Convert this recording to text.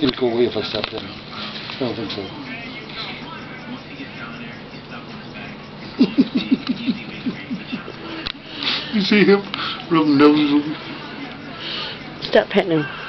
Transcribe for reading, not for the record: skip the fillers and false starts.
It'll go away if I stop there. I don't think so. You see him rubbing noses with me? Stop petting him.